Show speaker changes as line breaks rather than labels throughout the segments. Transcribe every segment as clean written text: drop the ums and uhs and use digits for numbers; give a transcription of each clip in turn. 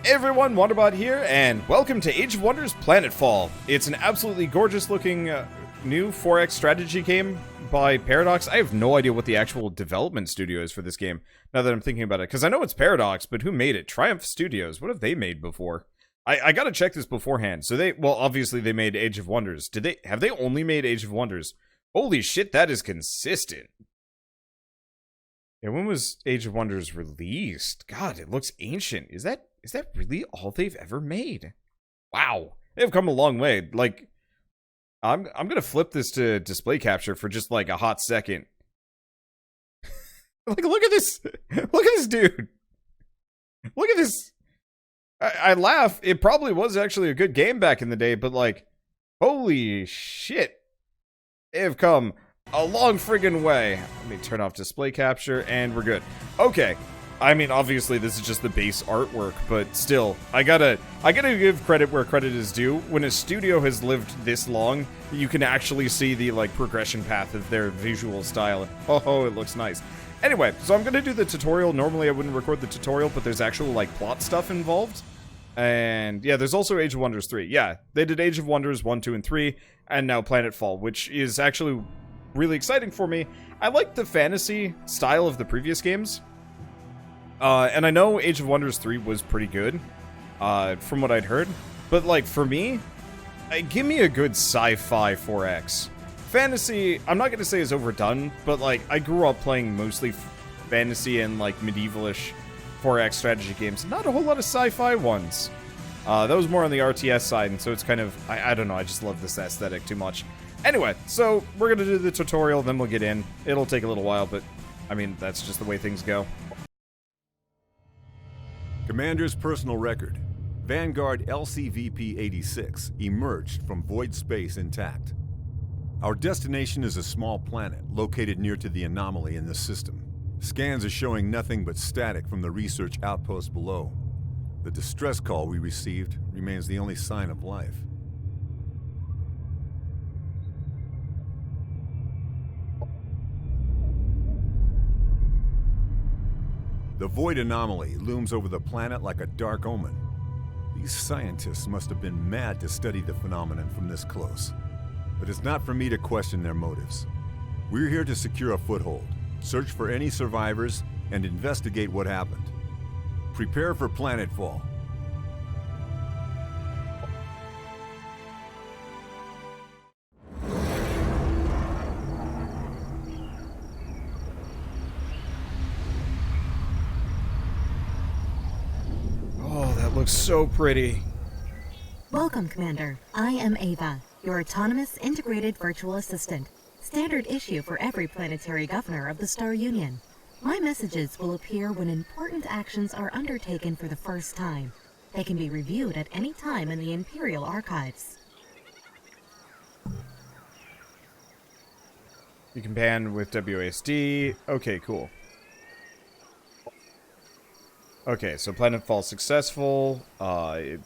Hey everyone, Wanderbot here, and welcome to Age of Wonders Planetfall. It's an absolutely gorgeous looking new 4X strategy game by Paradox. I have no idea what the actual development studio is for this game, now that I'm thinking about it, because I know it's Paradox, but who made it? Triumph Studios. What have they made before? I gotta check this beforehand. So well, obviously they made Age of Wonders. Have they only made Age of Wonders? Holy shit, that is consistent. Yeah, when was Age of Wonders released? God, it looks ancient. Is that really all they've ever made? Wow, they've come a long way. Like, I'm gonna flip this to display capture for just like a hot second. Like, look at this! Look at this dude! Look at this! I laugh. It probably was actually a good game back in the day, but like, holy shit, they've come a long friggin' way. Let me turn off display capture, and we're good. Okay. I mean, obviously, this is just the base artwork, but still, I gotta give credit where credit is due. When a studio has lived this long, you can actually see the, like, progression path of their visual style. Oh, it looks nice. Anyway, so I'm gonna do the tutorial. Normally, I wouldn't record the tutorial, but there's actual, like, plot stuff involved. And, yeah, there's also Age of Wonders 3. Yeah, they did Age of Wonders 1, 2, and 3, and now Planetfall, which is actually really exciting for me. I like the fantasy style of the previous games. And I know Age of Wonders 3 was pretty good, from what I'd heard. But, like, for me, give me a good sci-fi 4X. Fantasy, I'm not going to say is overdone, but, like, I grew up playing mostly fantasy and, like, medievalish 4X strategy games. Not a whole lot of sci-fi ones. That was more on the RTS side, and so it's kind of, I don't know, I just love this aesthetic too much. Anyway, so we're going to do the tutorial, then we'll get in. It'll take a little while, but, I mean, that's just the way things go.
Commander's personal record. Vanguard LCVP-86 emerged from void space intact. Our destination is a small planet located near to the anomaly in the system. Scans are showing nothing but static from the research outpost below. The distress call we received remains the only sign of life. The void anomaly looms over the planet like a dark omen. These scientists must have been mad to study the phenomenon from this close. But it's not for me to question their motives. We're here to secure a foothold, search for any survivors, and investigate what happened. Prepare for Planetfall.
Looks so pretty.
Welcome, Commander. I am Ava, your autonomous integrated virtual assistant. Standard issue for every planetary governor of the Star Union. My messages will appear when important actions are undertaken for the first time. They can be reviewed at any time in the Imperial Archives.
You can pan with WASD. Okay, cool. Okay, so Planetfall successful. I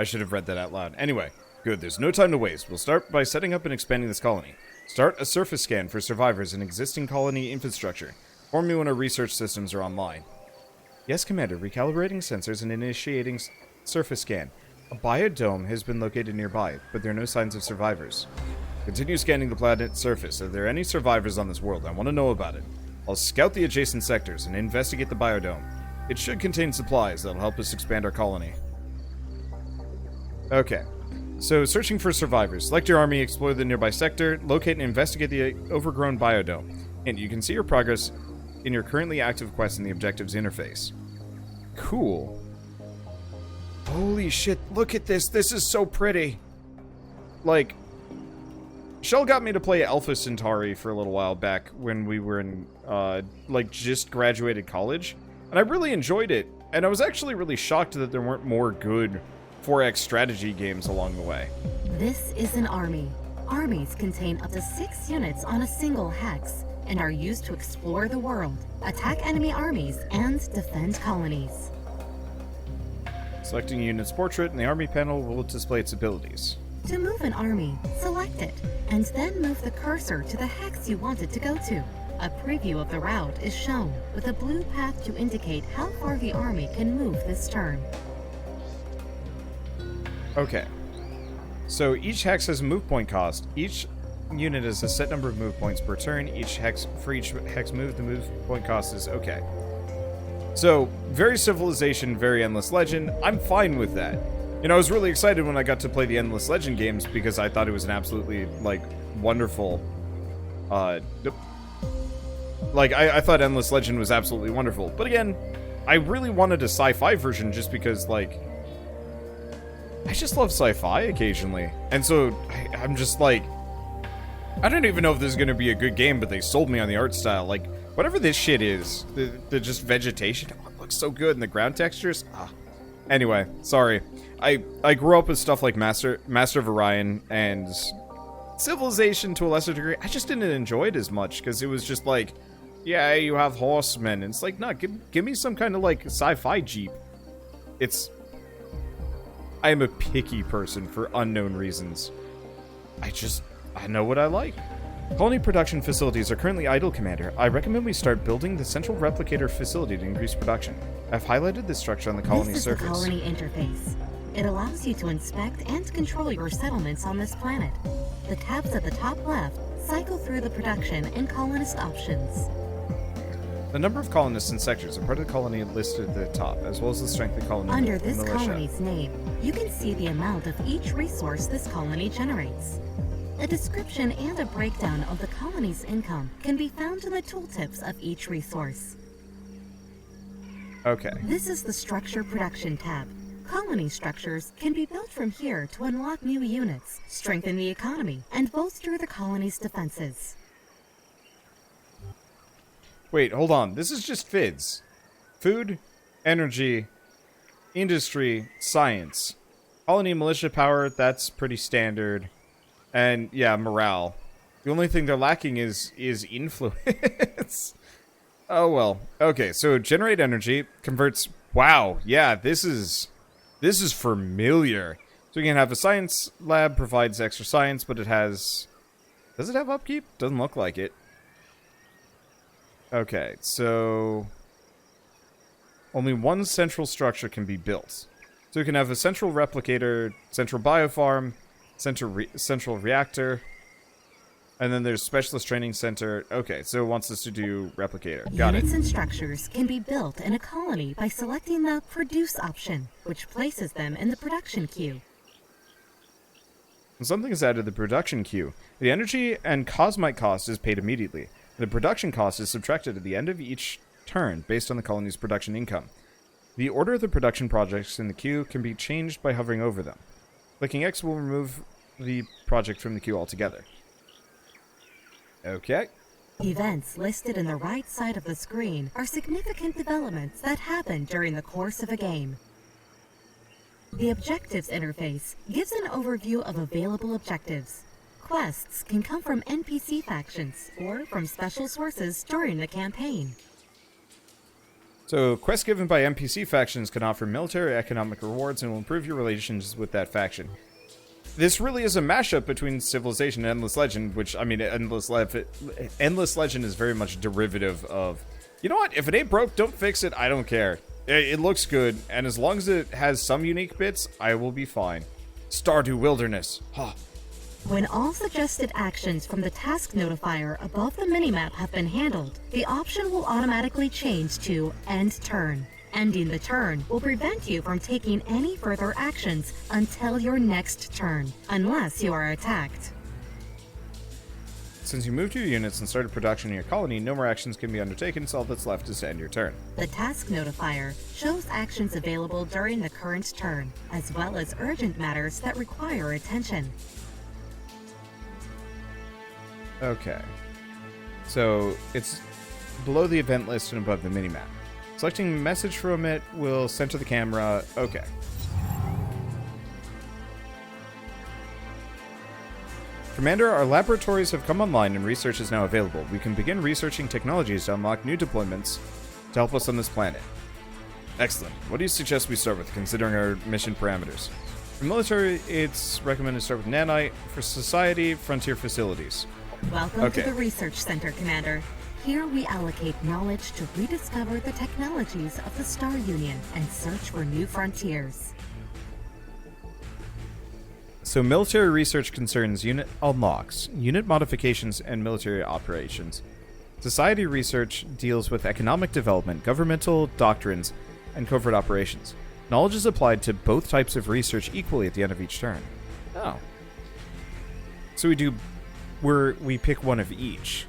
should have read that out loud. Anyway, good, there's no time to waste. We'll start by setting up and expanding this colony. Start a surface scan for survivors in existing colony infrastructure. Inform me when our research systems are online. Yes, Commander, recalibrating sensors and initiating surface scan. A biodome has been located nearby, but there are no signs of survivors. Continue scanning the planet's surface. Are there any survivors on this world? I want to know about it. I'll scout the adjacent sectors and investigate the biodome. It should contain supplies that'll help us expand our colony. Okay. So, searching for survivors. Select your army, explore the nearby sector, locate and investigate the overgrown biodome. And you can see your progress in your currently active quest in the objectives interface. Cool. Holy shit, look at this. This is so pretty. Like, Shell got me to play Alpha Centauri for a little while back when we were in, like, just graduated college. And I really enjoyed it, and I was actually really shocked that there weren't more good 4X strategy games along the way.
This is an army. Armies contain up to 6 units on a single hex, and are used to explore the world, attack enemy armies, and defend colonies.
Selecting a unit's portrait in the army panel will display its abilities.
To move an army, select it, and then move the cursor to the hex you want it to go to. A preview of the route is shown, with a blue path to indicate how far the army can move this turn.
Okay. So each hex has a move point cost. Each unit has a set number of move points per turn. For each hex move, the move point cost is okay. So, very Civilization, very Endless Legend. I'm fine with that. You know, I was really excited when I got to play the Endless Legend games because I thought it was an absolutely, like, wonderful... I thought Endless Legend was absolutely wonderful. But again, I really wanted a sci-fi version just because, like... I just love sci-fi occasionally. And so, I'm just like... I don't even know if this is going to be a good game, but they sold me on the art style. Like, whatever this shit is, the just vegetation, oh, it looks so good, and the ground textures. Anyway, sorry. I grew up with stuff like Master of Orion and Civilization to a lesser degree. I just didn't enjoy it as much because it was just like, yeah, you have horsemen. And it's like, no, give me some kind of like sci-fi Jeep. I am a picky person for unknown reasons. I know what I like. Colony production facilities are currently idle, Commander. I recommend we start building the central replicator facility to increase production. I've highlighted this structure on the colony surface.
This is the colony interface. It allows you to inspect and control your settlements on this planet. The tabs at the top left cycle through the production and colonist options.
The number of colonists and sectors are part of the colony listed at the top, as well as the strength of colony
Under this
militia.
colony's name, you can see the amount of each resource this colony generates. A description and a breakdown of the colony's income can be found in the tooltips of each resource.
Okay.
This is the Structure Production tab. Colony structures can be built from here to unlock new units, strengthen the economy, and bolster the colony's defenses.
Wait, hold on. This is just FIDs. Food, energy, industry, science. Colony militia power, that's pretty standard. And, yeah, morale. The only thing they're lacking is influence. Oh, well. Okay, so generate energy, converts... Wow, yeah, this is familiar. So we can have a science lab, provides extra science, but it has... Does it have upkeep? Doesn't look like it. Okay, so... Only one central structure can be built. So we can have a central replicator, central biofarm, central reactor, and then there's specialist training center. Okay, so it wants us to do replicator. Got it.
Units and structures can be built in a colony by selecting the Produce option, which places them in the production queue.
When something is added to the production queue, the energy and cosmite cost is paid immediately. The production cost is subtracted at the end of each turn based on the colony's production income. The order of the production projects in the queue can be changed by hovering over them. Clicking X will remove the project from the queue altogether. Okay.
Events listed in the right side of the screen are significant developments that happen during the course of a game. The Objectives interface gives an overview of available objectives. Quests can come from NPC factions or from special sources during the campaign.
So, quests given by NPC factions can offer military economic rewards and will improve your relations with that faction. This really is a mashup between Civilization and Endless Legend, which, I mean, Endless Legend is very much derivative of, you know what, if it ain't broke, don't fix it, I don't care. It looks good, and as long as it has some unique bits, I will be fine. Stardew Wilderness. Huh.
When all suggested actions from the task notifier above the minimap have been handled, the option will automatically change to End Turn. Ending the turn will prevent you from taking any further actions until your next turn, unless you are attacked.
Since you moved your units and started production in your colony, no more actions can be undertaken, so all that's left is to end your turn.
The task notifier shows actions available during the current turn, as well as urgent matters that require attention.
Okay. So, it's below the event list and above the minimap. Selecting a message from it will center the camera. Okay. Commander, our laboratories have come online and research is now available. We can begin researching technologies to unlock new deployments to help us on this planet. Excellent. What do you suggest we start with, considering our mission parameters? For military, it's recommended to start with nanite. For society, frontier facilities.
Welcome to the Research Center, Commander. Here we allocate knowledge to rediscover the technologies of the Star Union and search for new frontiers.
So military research concerns unit unlocks, unit modifications, and military operations. Society research deals with economic development, governmental doctrines, and covert operations. Knowledge is applied to both types of research equally at the end of each turn. Oh. So we pick one of each.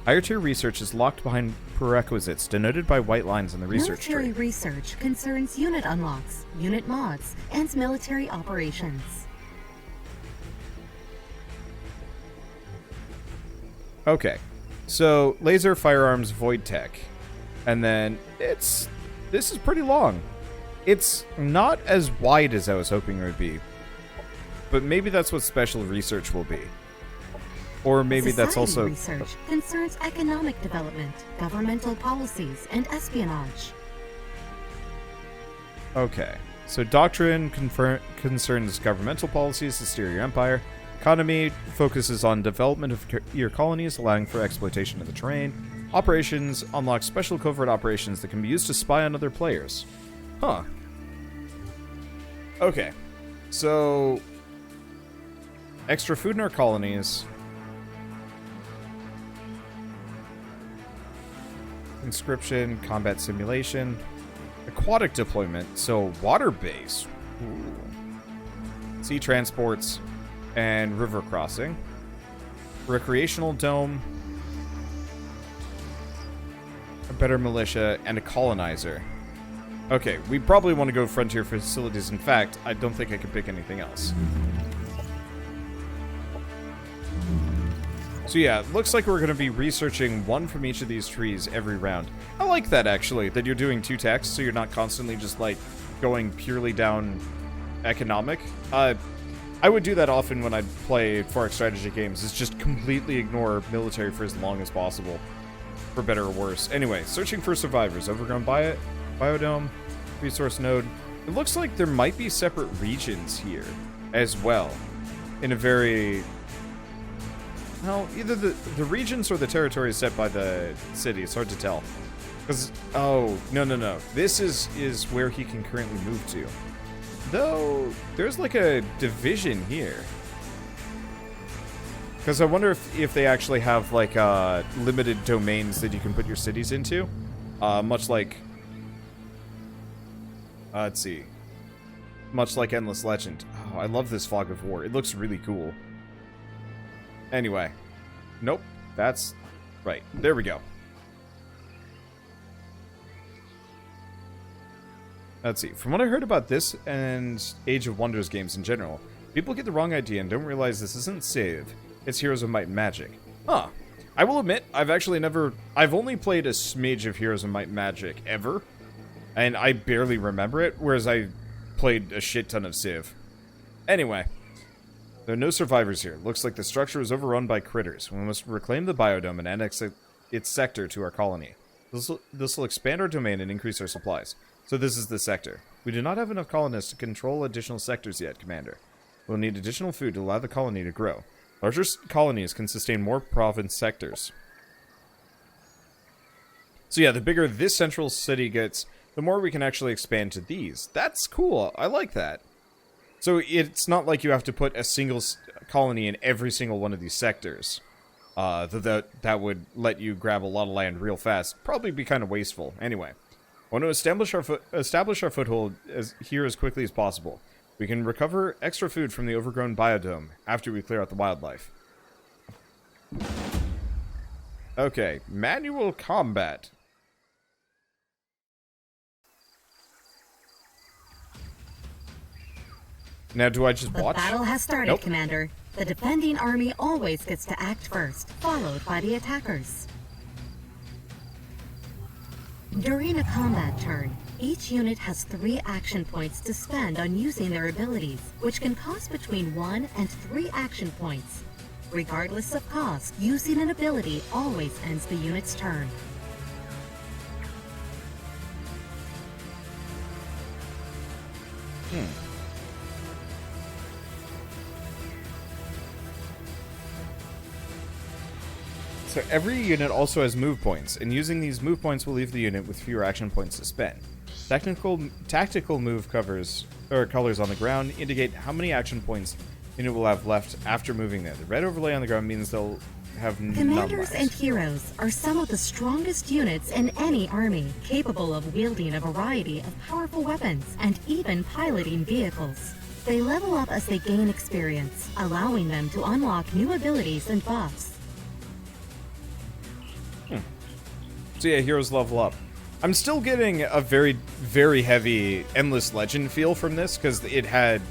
Higher tier research is locked behind prerequisites denoted by white lines in the research tree.
Military research concerns unit unlocks, unit mods, and military operations.
Okay, so laser firearms Voidtech, and then this is pretty long. It's not as wide as I was hoping it would be, but maybe that's what special research will be. Or maybe that's also...
research concerns economic development, governmental policies, and espionage.
Okay, so doctrine concerns governmental policies to steer your empire. Economy focuses on development of your colonies, allowing for exploitation of the terrain. Operations unlock special covert operations that can be used to spy on other players. Huh. Okay, so... extra food in our colonies... conscription, combat simulation, aquatic deployment, so water base, sea transports, and river crossing, recreational dome, a better militia, and a colonizer. Okay, we probably want to go frontier facilities. In fact, I don't think I could pick anything else. So yeah, it looks like we're going to be researching one from each of these trees every round. I like that, actually, that you're doing two techs, so you're not constantly just, like, going purely down economic. I would do that often when I play 4X strategy games, is just completely ignore military for as long as possible, for better or worse. Anyway, searching for survivors, overgrown biodome, resource node. It looks like there might be separate regions here as well, in a very... well, either the regions or the territories set by the city. It's hard to tell. Because, oh, no. This is where he can currently move to. Though, there's like a division here. Because I wonder if they actually have like limited domains that you can put your cities into. Much like... let's see. Much like Endless Legend. Oh, I love this Fog of War. It looks really cool. Anyway. Nope. That's... right. There we go. Let's see. From what I heard about this and Age of Wonders games in general, people get the wrong idea and don't realize this isn't Civ. It's Heroes of Might and Magic. Huh. I will admit, I've only played a smidge of Heroes of Might and Magic ever. And I barely remember it, whereas I played a shit ton of Civ. Anyway. There are no survivors here. Looks like the structure is overrun by critters. We must reclaim the biodome and annex its sector to our colony. This will expand our domain and increase our supplies. So this is the sector. We do not have enough colonists to control additional sectors yet, Commander. We'll need additional food to allow the colony to grow. Larger colonies can sustain more province sectors. So yeah, the bigger this central city gets, the more we can actually expand to these. That's cool. I like that. So it's not like you have to put a single colony in every single one of these sectors. That would let you grab a lot of land real fast. Probably be kind of wasteful. Anyway, I want to establish our foothold here as quickly as possible. We can recover extra food from the overgrown biodome after we clear out the wildlife. Okay, manual combat. Now, do I just watch?
The battle has started,
Nope.
Commander. The defending army always gets to act first, followed by the attackers. During a combat turn, each unit has 3 action points to spend on using their abilities, which can cost between 1 and 3 action points. Regardless of cost, using an ability always ends the unit's turn.
So every unit also has move points, and using these move points will leave the unit with fewer action points to spend. Tactical move colors on the ground indicate how many action points unit will have left after moving there. The red overlay on the ground means they'll have none
Commanders
left.
and heroes are some of the strongest units in any army, capable of wielding a variety of powerful weapons and even piloting vehicles. They level up as they gain experience, allowing them to unlock new abilities and buffs.
So yeah, heroes level up. I'm still getting a very, very heavy Endless Legend feel from this, because it had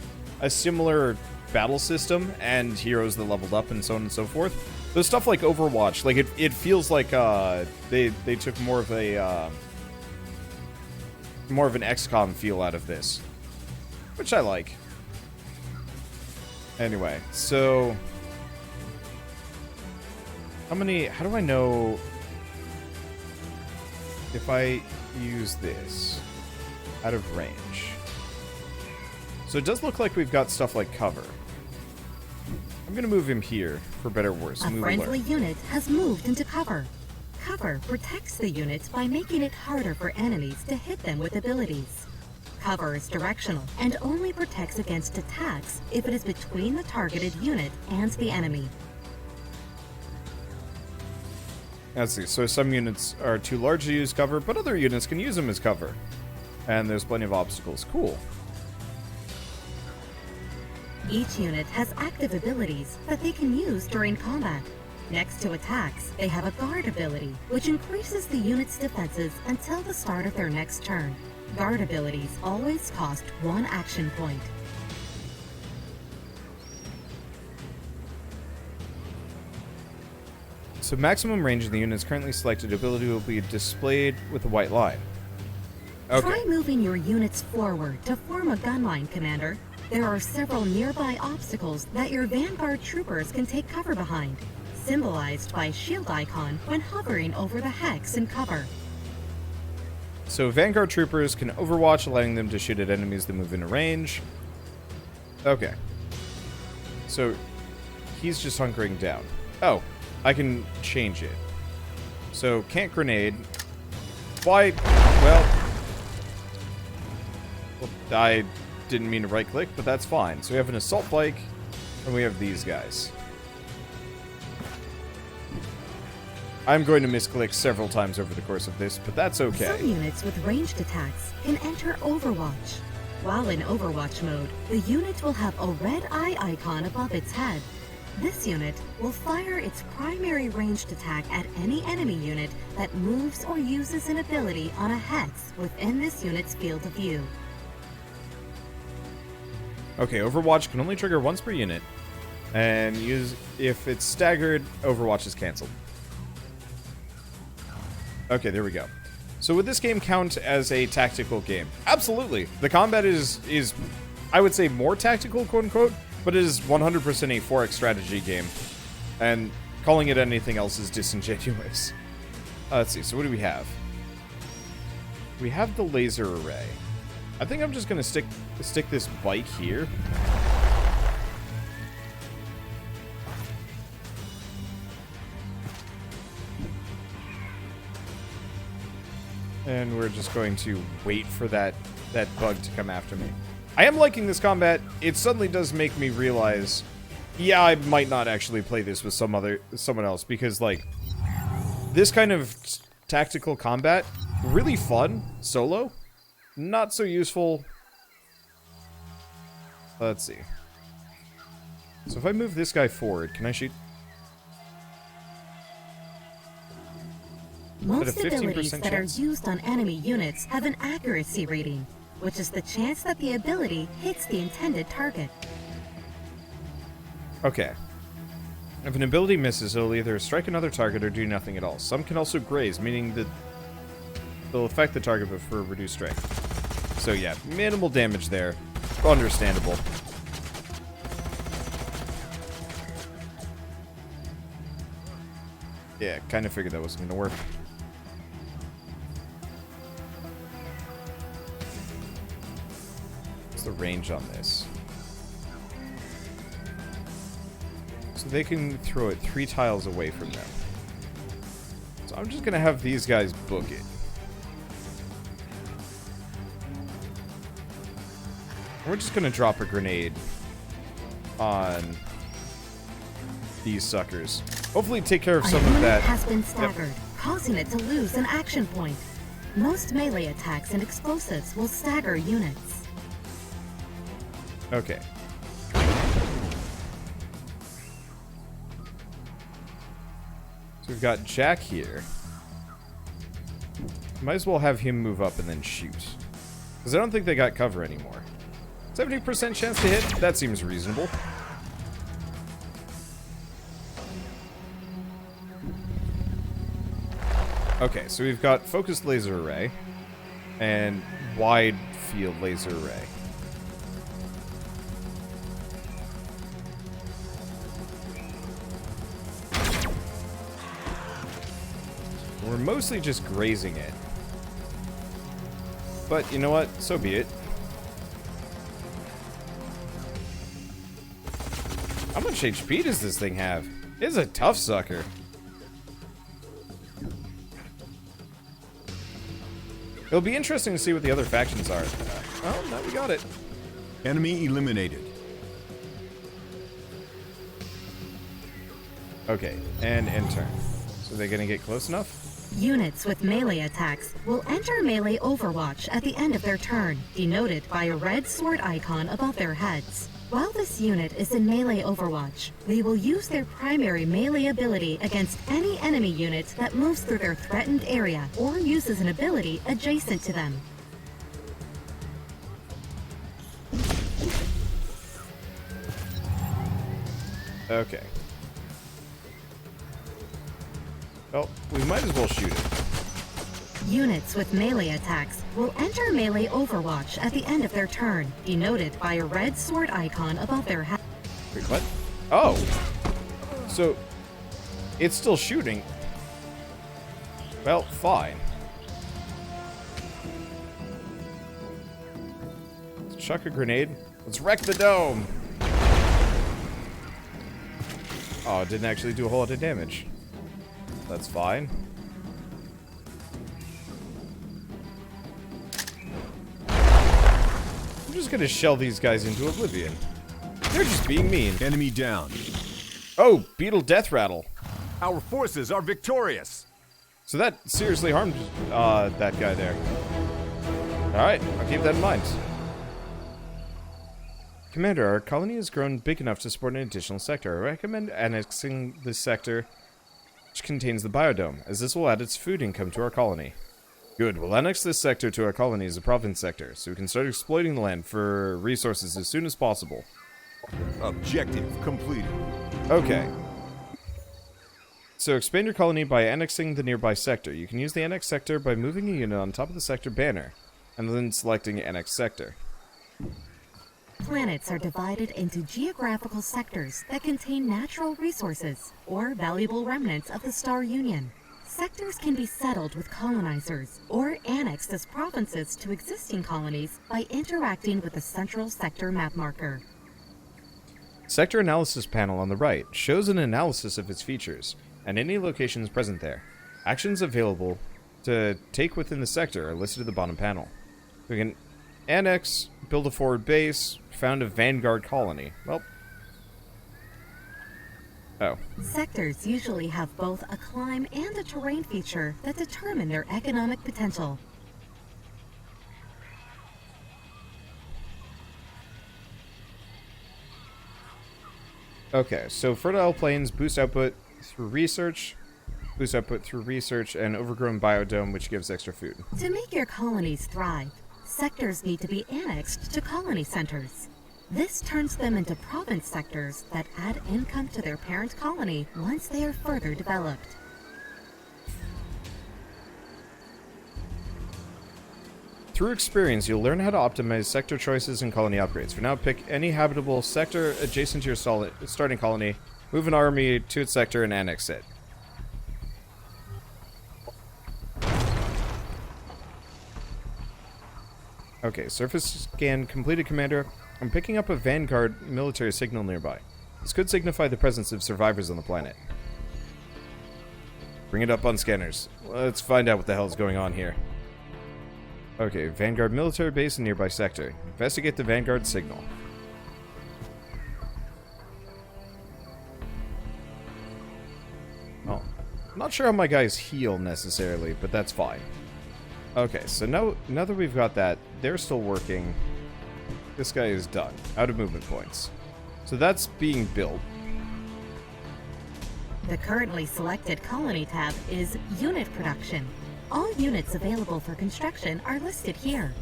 a similar battle system and heroes that leveled up and so on and so forth. There's stuff like Overwatch, like it feels like they took more of an XCOM feel out of this, which I like. Anyway, so how do I know if I use this out of range? So it does look like we've got stuff like cover. I'm gonna move him here, for better or worse.
A
Move
friendly
alert.
unit has moved into cover. Cover protects the unit by making it harder for enemies to hit them with abilities. Cover is directional and only protects against attacks if it is between the targeted unit and the enemy.
Let's see, so some units are too large to use cover, but other units can use them as cover. And there's plenty of obstacles. Cool.
Each unit has active abilities that they can use during combat. Next to attacks, they have a guard ability, which increases the unit's defenses until the start of their next turn. Guard abilities always cost 1 action point.
So maximum range of the unit's currently selected ability will be displayed with a white line. Okay.
Try moving your units forward to form a gun line, Commander. There are several nearby obstacles that your Vanguard troopers can take cover behind, symbolized by a shield icon when hovering over the hex in cover.
So Vanguard troopers can overwatch, allowing them to shoot at enemies that move into range. Okay. So he's just hunkering down. Oh, I can change it. So can't grenade. Why? Well, I didn't mean to right click, but that's fine. So we have an assault bike, and we have these guys. I'm going to misclick several times over the course of this, but that's okay.
Some units with ranged attacks can enter Overwatch. While in Overwatch mode, the unit will have a red eye icon above its head. This unit will fire its primary ranged attack at any enemy unit that moves or uses an ability on a hex within this unit's field of view.
Okay, Overwatch can only trigger once per unit, and if it's staggered, Overwatch is cancelled. Okay, there we go. So would this game count as a tactical game? Absolutely. The combat is I would say more tactical, quote unquote, but it is 100% a 4X strategy game. And calling it anything else is disingenuous. Let's see, so what do we have? We have the laser array. I think I'm just gonna stick this bike here. And we're just going to wait for that bug to come after me. I am liking this combat. It suddenly does make me realize, yeah, I might not actually play this with someone else, because like this kind of tactical combat, really fun solo, not so useful. Let's see. So if I move this guy forward, can I shoot?
Most
At a 15%
abilities that
chance?
are used on enemy units have an accuracy rating, which is the chance that the ability hits the intended target.
Okay. If an ability misses, it'll either strike another target or do nothing at all. Some can also graze, meaning that they'll affect the target but for reduced strength. So yeah, minimal damage there. Understandable. Yeah, kind of figured that wasn't going to work. What's the range on this? So they can throw it 3 tiles away from them. So I'm just going to have these guys book it. We're just going to drop a grenade on these suckers. Hopefully take care of
A
some of
unit
that.
has been staggered, causing it to lose an action point. Most melee attacks and explosives will stagger units.
Okay. So we've got Jack here. Might as well have him move up and then shoot. Because I don't think they got cover anymore. 70% chance to hit? That seems reasonable. Okay, so we've got focused laser array and wide field laser array. We're mostly just grazing it. But you know what? So be it. How much HP does this thing have? It's a tough sucker. It'll be interesting to see what the other factions are. Oh, no, we got it.
Enemy eliminated.
Okay, and end turn. So they're gonna get close enough?
Units with melee attacks will enter melee overwatch at the end of their turn, denoted by a red sword icon above their heads. While this unit is in melee overwatch, they will use their primary melee ability against any enemy unit that moves through their threatened area or uses an ability adjacent to them.
Okay. Well, we might as well shoot it.
Units with melee attacks will enter melee overwatch at the end of their turn, denoted by a red sword icon above their head.
Wait, what? Oh! So, it's still shooting. Well, fine. Let's chuck a grenade. Let's wreck the dome! Oh, it didn't actually do a whole lot of damage. That's fine. I'm just gonna shell these guys into oblivion. They're just being mean.
Enemy down.
Oh, Beetle Death Rattle.
Our forces are victorious.
So that seriously harmed that guy there. Alright, I'll keep that in mind. Commander, our colony has grown big enough to support an additional sector. I recommend annexing this sector, which contains the biodome, as this will add its food income to our colony. Good, we'll annex this sector to our colony as a province sector, so we can start exploiting the land for resources as soon as possible.
Objective completed.
Okay. So expand your colony by annexing the nearby sector. You can use the annexed sector by moving a unit on top of the sector banner, and then selecting annexed sector.
Planets are divided into geographical sectors that contain natural resources or valuable remnants of the Star Union. Sectors can be settled with colonizers or annexed as provinces to existing colonies by interacting with the central sector map marker.
Sector Analysis panel on the right shows an analysis of its features and any locations present there. Actions available to take within the sector are listed at the bottom panel. We can annex, build a forward base, found a Vanguard colony. Well. Oh.
Sectors usually have both a climb and a terrain feature that determine their economic potential.
Okay, so fertile plains boost output through research, and overgrown biodome, which gives extra food.
To make your colonies thrive, sectors need to be annexed to colony centers. This turns them into province sectors that add income to their parent colony once they are further developed.
Through experience, you'll learn how to optimize sector choices and colony upgrades. For now, pick any habitable sector adjacent to your starting colony, move an army to its sector, and annex it. Okay, surface scan completed, Commander. I'm picking up a Vanguard military signal nearby. This could signify the presence of survivors on the planet. Bring it up on scanners. Let's find out what the hell is going on here. Okay, Vanguard military base in nearby sector. Investigate the Vanguard signal. Not sure how my guys heal necessarily, but that's fine. Okay, so now that we've got that, they're still working. This guy is done. Out of movement points. So that's being built.
The currently selected colony tab is Unit Production. All units available for construction are listed here.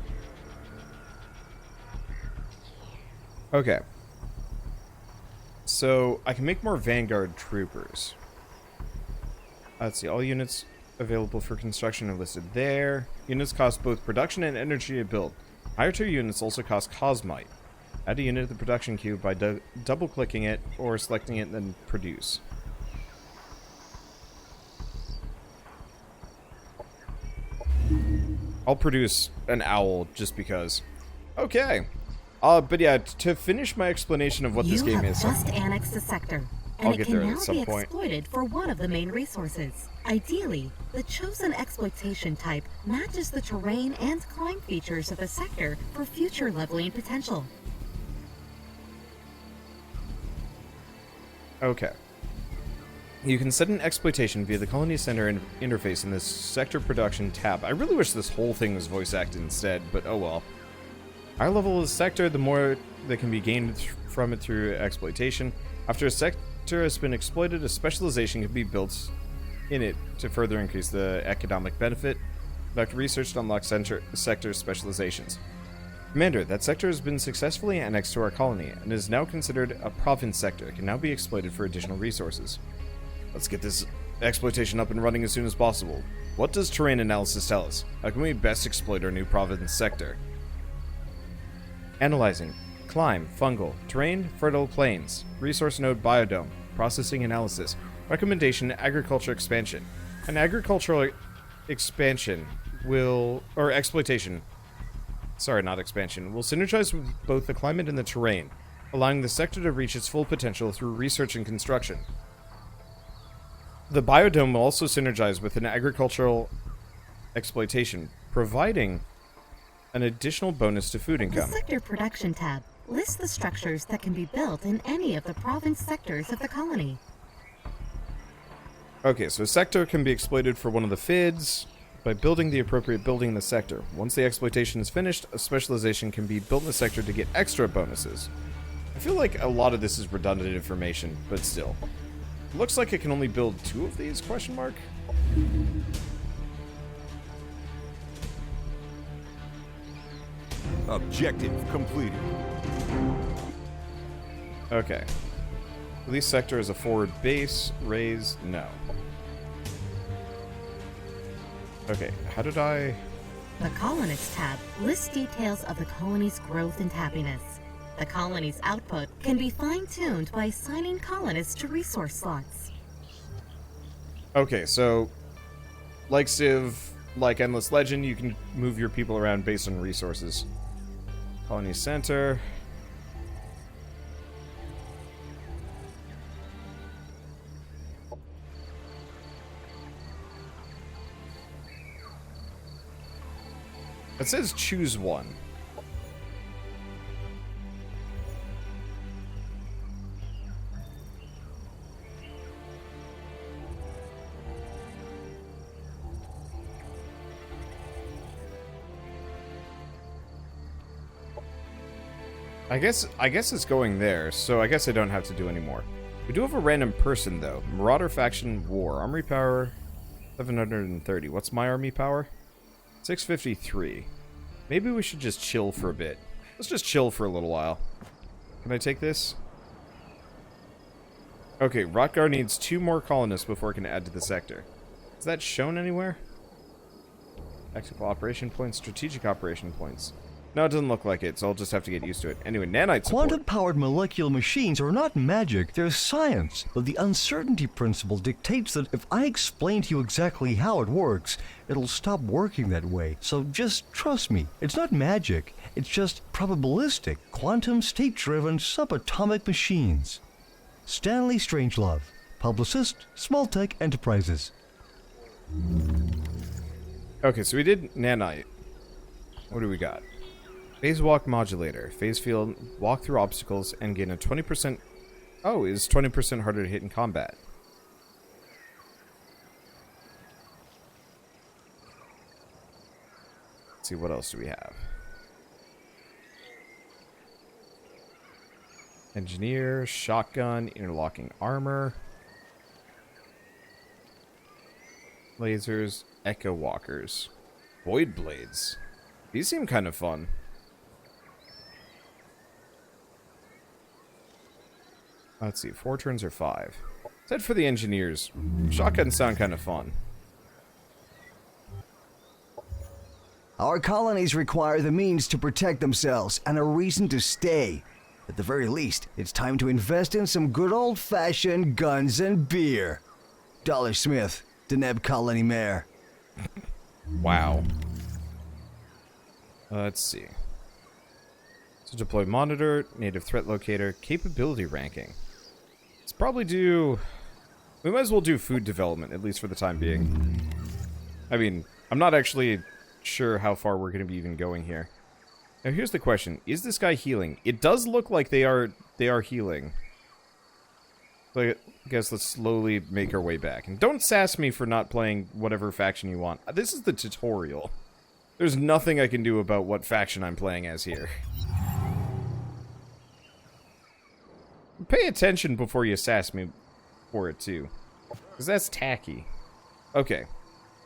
Okay. So I can make more Vanguard troopers. Let's see, all units available for construction are listed there. Units cost both production and energy to build. Higher tier units also cost Cosmite. Add a unit to the production queue by double-clicking it or selecting it and then produce. I'll produce an owl just because. Okay. But yeah, to finish my explanation of what this game is.
You have just annexed a sector, and it can now be exploited for one of the main resources. Ideally, the chosen exploitation type matches the terrain and climb features of the sector for future leveling potential.
Okay. You can set an exploitation via the Colony Center interface in this Sector Production tab. I really wish this whole thing was voice acted instead, but oh well. Higher level of the sector, the more that can be gained from it through exploitation. After a sector has been exploited, a specialization can be built in it to further increase the economic benefit. Conduct research to unlock sector specializations. Commander, that sector has been successfully annexed to our colony and is now considered a province sector. It can now be exploited for additional resources. Let's get this exploitation up and running as soon as possible. What does terrain analysis tell us? How can we best exploit our new province sector? Analyzing. Climb, fungal, terrain, fertile plains, resource node biodome, processing analysis, recommendation, agriculture expansion. An agricultural expansion will, or exploitation, sorry, not expansion, will synergize with both the climate and the terrain, allowing the sector to reach its full potential through research and construction. The biodome will also synergize with an agricultural exploitation, providing an additional bonus to food income.
The Sector Production tab lists the structures that can be built in any of the province sectors of the colony.
Okay, so a sector can be exploited for one of the FIDs by building the appropriate building in the sector. Once the exploitation is finished, a specialization can be built in the sector to get extra bonuses. I feel like a lot of this is redundant information, but still. Looks like it can only build 2 of these, question mark?
Objective completed.
Okay. Police sector is a forward base. Raise, no. Okay, how did I...
The Colonists tab lists details of the colony's growth and happiness. The colony's output can be fine-tuned by assigning colonists to resource slots.
Okay, so... like Civ, like Endless Legend, you can move your people around based on resources. Colony Center... It says choose one. I guess it's going there, so I guess I don't have to do any more. We do have a random person though. Marauder Faction War. Army power 730. What's my army power? 653. Maybe we should just chill for a bit. Let's just chill for a little while. Can I take this? Okay, Rotgar needs 2 more colonists before it can add to the sector. Is that shown anywhere? Tactical operation points, strategic operation points. No, it doesn't look like it, so I'll just have to get used to it. Anyway, nanite support.
Quantum-powered molecular machines are not magic, they're science. But the uncertainty principle dictates that if I explain to you exactly how it works, it'll stop working that way. So just trust me. It's not magic, it's just probabilistic, quantum state-driven subatomic machines. Stanley Strangelove, publicist, Smalltech Enterprises.
Okay, so we did nanite. What do we got? Phase walk modulator. Phase field, walk through obstacles and gain a 20%... Oh, is 20% harder to hit in combat. Let's see, what else do we have? Engineer, shotgun, interlocking armor, lasers, echo walkers, void blades. These seem kind of fun. Let's see, 4 turns or 5. Said for the engineers, shotguns sound kind of fun.
Our colonies require the means to protect themselves and a reason to stay. At the very least, it's time to invest in some good old-fashioned guns and beer. Dollar Smith, Deneb Colony Mayor.
Wow. Let's see. So deploy monitor, native threat locator, capability ranking. Let's probably do... We might as well do food development, at least for the time being. I mean, I'm not actually sure how far we're going to be even going here. Now here's the question. Is this guy healing? It does look like they are healing. So I guess let's slowly make our way back. And don't sass me for not playing whatever faction you want. This is the tutorial. There's nothing I can do about what faction I'm playing as here. Pay attention before you sass me for it, too. Because that's tacky. Okay.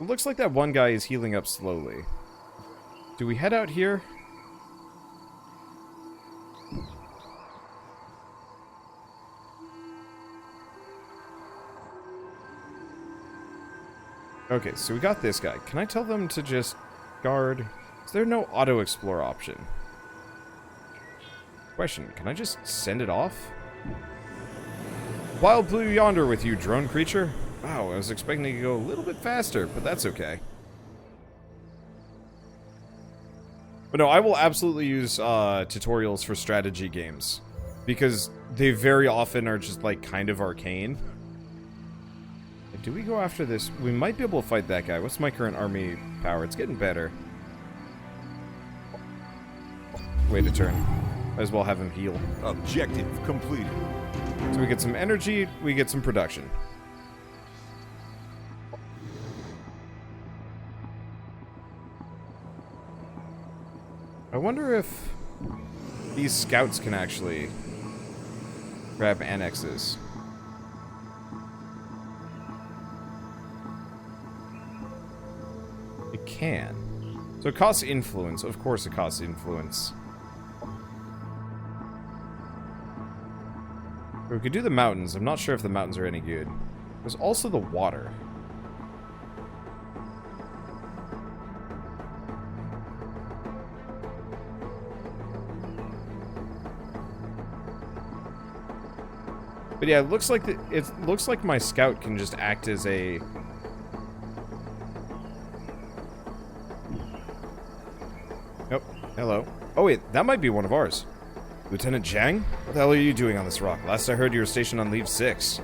It looks like that one guy is healing up slowly. Do we head out here? Okay, so we got this guy. Can I tell them to just guard? Is there no auto-explore option? Question, can I just send it off? Wild blue yonder with you, drone creature. Wow, I was expecting to go a little bit faster, but that's okay. But no, I will absolutely use tutorials for strategy games. Because they very often are just, like, kind of arcane. Do we go after this? We might be able to fight that guy. What's my current army power? It's getting better. Wait a turn. Might as well have him heal.
Objective completed.
So we get some energy, we get some production. I wonder if these scouts can actually grab annexes. It can. So it costs influence. Of course it costs influence. We could do the mountains. I'm not sure if the mountains are any good. There's also the water. But yeah, it looks like my scout can just act as a... Oh, hello. Oh wait, that might be one of ours. Lieutenant Zhang? What the hell are you doing on this rock? Last I heard you were stationed on Leave 6.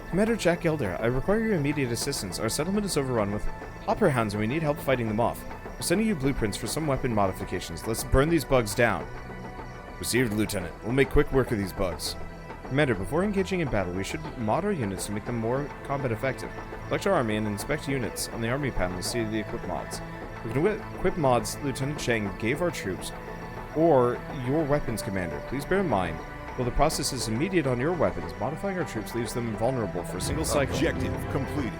Commander Jack Gelder, I require your immediate assistance. Our settlement is overrun with hopper hounds and we need help fighting them off. We're sending you blueprints for some weapon modifications. Let's burn these bugs down. Received, Lieutenant. We'll make quick work of these bugs. Commander, before engaging in battle, we should mod our units to make them more combat effective. Select our army and inspect units. On the army panel, see the equip mods. We can equip mods Lieutenant Cheng gave our troops, or your weapons commander. Please bear in mind, while the process is immediate on your weapons, modifying our troops leaves them vulnerable for a single cycle.
Objective completed.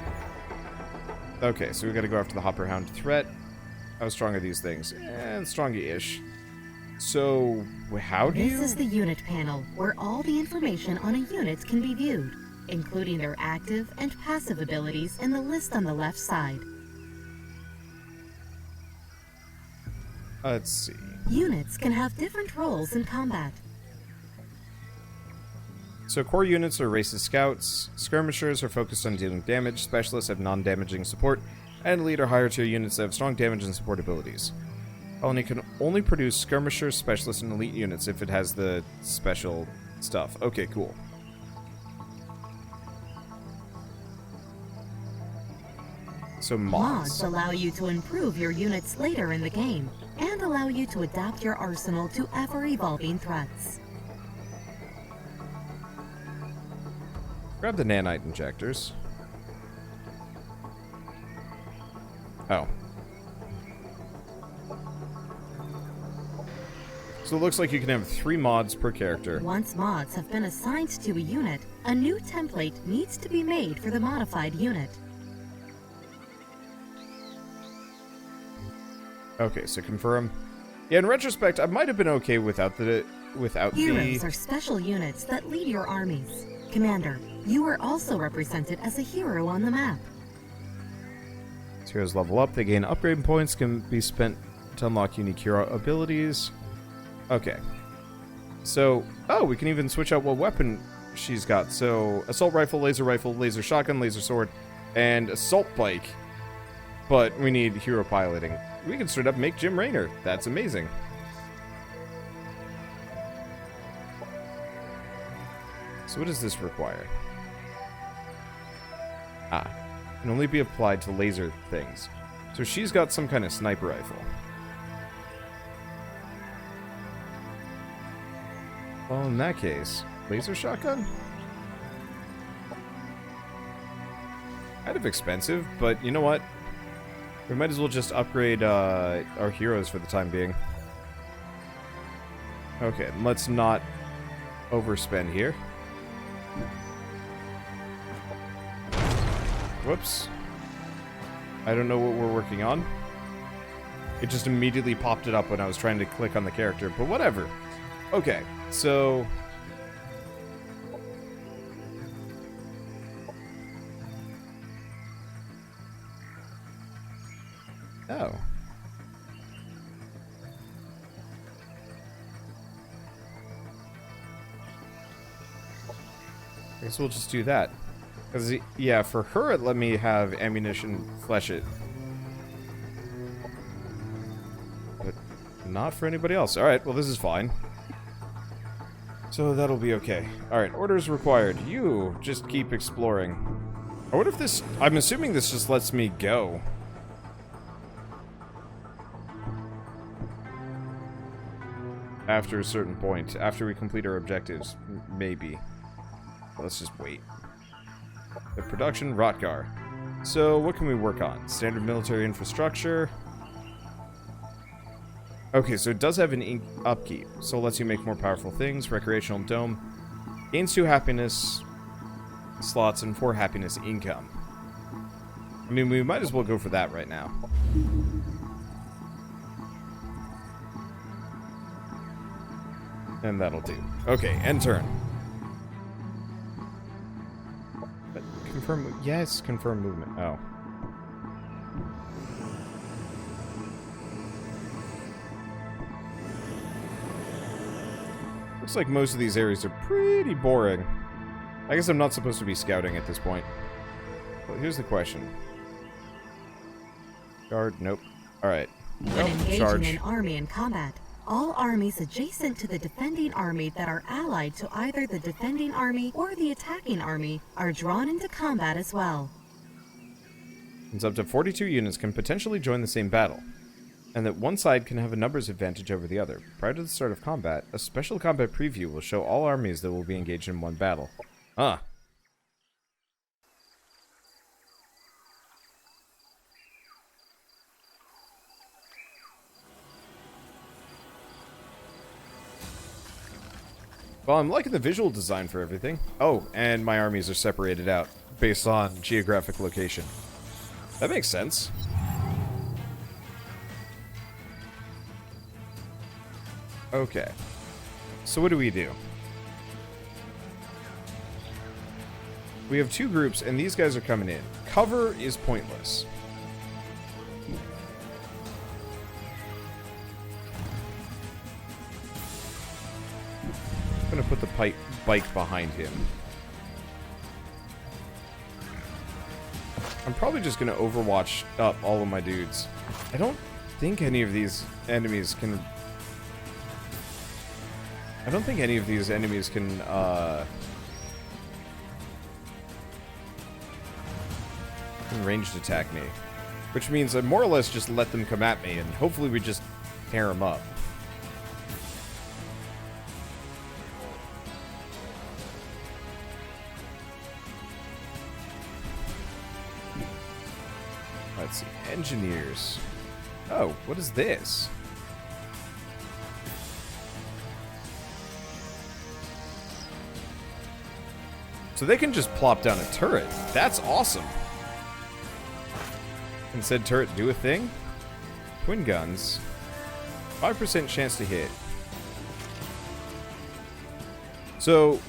Okay, so we gotta go after the Hopper Hound threat. How strong are these things? Strongy-ish. So, how do you...
This is the unit panel, where all the information on a unit can be viewed, including their active and passive abilities in the list on the left side.
Let's see.
Units can have different roles in combat.
So core units are racist scouts, skirmishers are focused on dealing damage, specialists have non-damaging support, and elite or higher tier units that have strong damage and support abilities. Colony can only produce skirmishers, specialists, and elite units if it has the special stuff. Okay, cool. So
Mods allow you to improve your units later in the game, and allow you to adapt your arsenal to ever-evolving threats.
Grab the nanite injectors. Oh. So it looks like you can have 3 mods per character.
Once mods have been assigned to a unit, a new template needs to be made for the modified unit.
Okay, so confirm. Yeah, in retrospect, I might have been okay without
Heroes are special units that lead your armies. Commander, you are also represented as a hero on the map.
As heroes level up, they gain upgrade points, can be spent to unlock unique hero abilities. Okay. So, oh, we can even switch out what weapon she's got. So, assault rifle, laser shotgun, laser sword, and assault bike. But we need hero piloting. We can straight up make Jim Raynor. That's amazing. So what does this require? Can only be applied to laser things. So she's got some kind of sniper rifle. Well, in that case, laser shotgun? Kind of expensive, but you know what? We might as well just upgrade our heroes for the time being. Okay, let's not overspend here. Whoops. I don't know what we're working on. It just immediately popped it up when I was trying to click on the character, but whatever. Okay, so... Oh. I guess we'll just do that. Because, yeah, for her, it let me have ammunition flesh it. But not for anybody else. Alright, well, this is fine. So that'll be okay. Alright, orders required. You just keep exploring. I wonder if this... I'm assuming this just lets me go. After a certain point. After we complete our objectives. Maybe. Let's just wait. The production, Rotgar. So, what can we work on? Standard military infrastructure. Okay, so it does have an upkeep. So it lets you make more powerful things. Recreational dome. Gains 2 happiness slots and 4 happiness income. I mean, we might as well go for that right now. And that'll do. Okay, end turn. Confirm... Yes, confirm movement. Oh. Looks like most of these areas are pretty boring. I guess I'm not supposed to be scouting at this point. Well, here's the question. Guard? Nope. Alright.
When engaging an army in combat, all armies adjacent to the defending army that are allied to either the defending army or the attacking army are drawn into combat as well.
Means up to 42 units can potentially join the same battle, and that one side can have a numbers advantage over the other. Prior to the start of combat, a special combat preview will show all armies that will be engaged in one battle. Ah. Well, I'm liking the visual design for everything. Oh, and my armies are separated out based on geographic location. That makes sense. Okay. So what do? We have 2 groups, and these guys are coming in. Cover is pointless. I'm gonna put the bike behind him. I'm probably just gonna overwatch up all of my dudes. I don't think any of these enemies can... ranged attack me. Which means I more or less just let them come at me, and hopefully we just tear them up. Let's see. Engineers. Oh, what is this? So they can just plop down a turret. That's awesome. Can said turret do a thing? Twin guns. 5% chance to hit. So,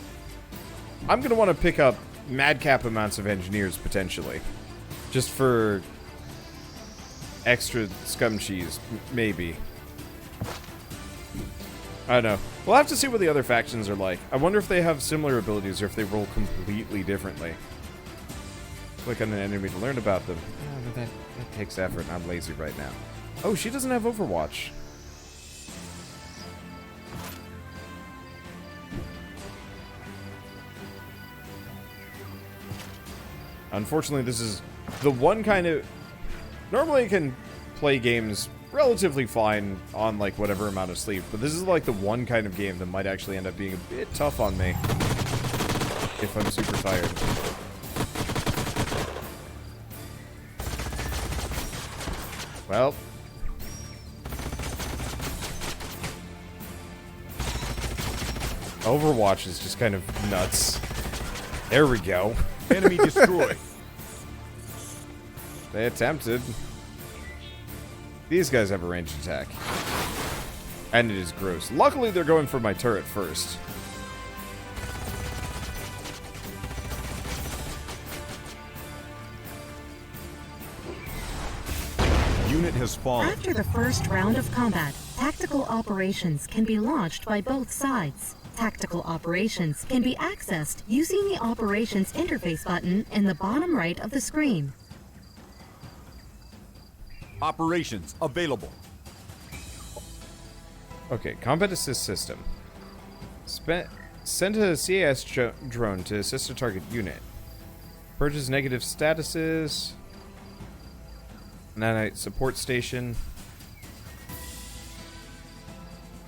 I'm going to want to pick up madcap amounts of engineers, potentially. Just for extra scum cheese, maybe. I don't know. We'll have to see what the other factions are like. I wonder if they have similar abilities or if they roll completely differently. Click on an enemy to learn about them. Oh, but that takes effort and I'm lazy right now. Oh, she doesn't have Overwatch. Unfortunately, this is the one kind of... Normally I can play games relatively fine on, like, whatever amount of sleep, but this is, like, the one kind of game that might actually end up being a bit tough on me if I'm super tired. Well... Overwatch is just kind of nuts. There we go.
Enemy destroyed.
They attempted. These guys have a ranged attack. And it is gross. Luckily, they're going for my turret first.
Unit has fallen.
After the first round of combat, tactical operations can be launched by both sides. Tactical operations can be accessed using the Operations Interface button in the bottom right of the screen.
Operations available.
Okay, combat assist system. Send a CAS drone to assist a target unit. Purges negative statuses. Nanite support station.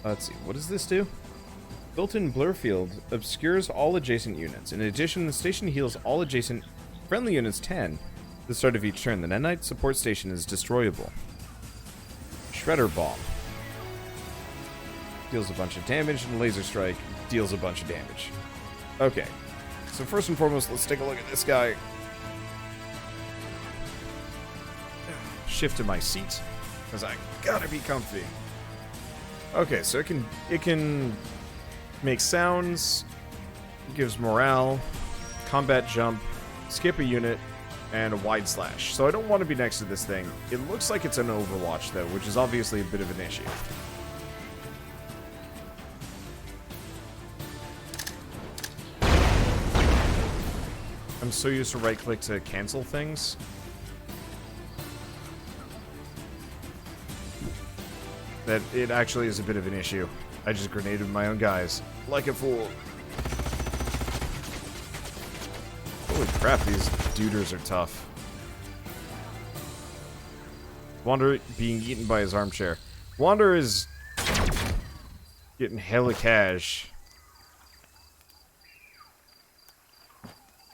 Let's see, what does this do? Built-in blur field obscures all adjacent units. In addition, the station heals all adjacent friendly units 10 at the start of each turn. The Nanite support station is destroyable. Shredder Bomb. Deals a bunch of damage, and Laser Strike deals a bunch of damage. Okay. So first and foremost, let's take a look at this guy. Shift to my seat, because I gotta be comfy. Okay, so it can make sounds, gives morale, combat jump, skip a unit, and a wide slash. So I don't want to be next to this thing. It looks like it's an Overwatch, though, which is obviously a bit of an issue. I'm so used to right-click to cancel things. That it actually is a bit of an issue. I just grenaded my own guys. Like a fool. Holy crap, these duders are tough. Wander being eaten by his armchair. Wander is getting hella cash.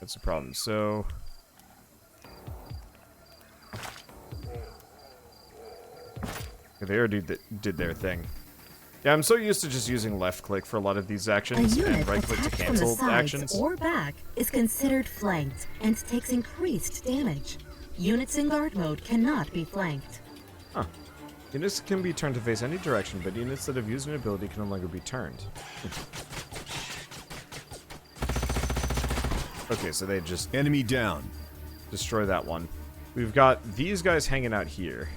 That's the problem. So... they already did their thing. Yeah, I'm so used to just using left click for a lot of these actions and right click to
attacked
cancel
from the sides
actions.
or back is considered flanked and takes increased damage. Units in guard mode cannot be flanked.
Huh. Units can be turned to face any direction, but units that have used an ability can no longer be turned. Okay, so they just
Enemy down.
destroy that one. We've got these guys hanging out here.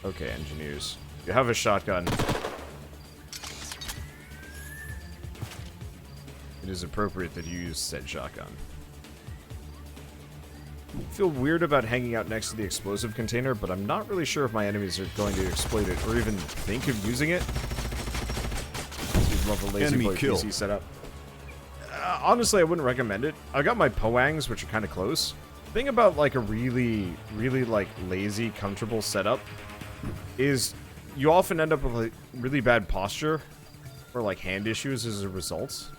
Okay, engineers. You have a shotgun. It is appropriate that you use said shotgun. I feel weird about hanging out next to the explosive container, but I'm not really sure if my enemies are going to exploit it or even think of using it. Love a lazy
Enemy
boy
kill.
PC setup. Honestly, I wouldn't recommend it. I got my Poangs, which are kind of close. The thing about like a really like lazy, comfortable setup is you often end up with like really bad posture or like hand issues as a result.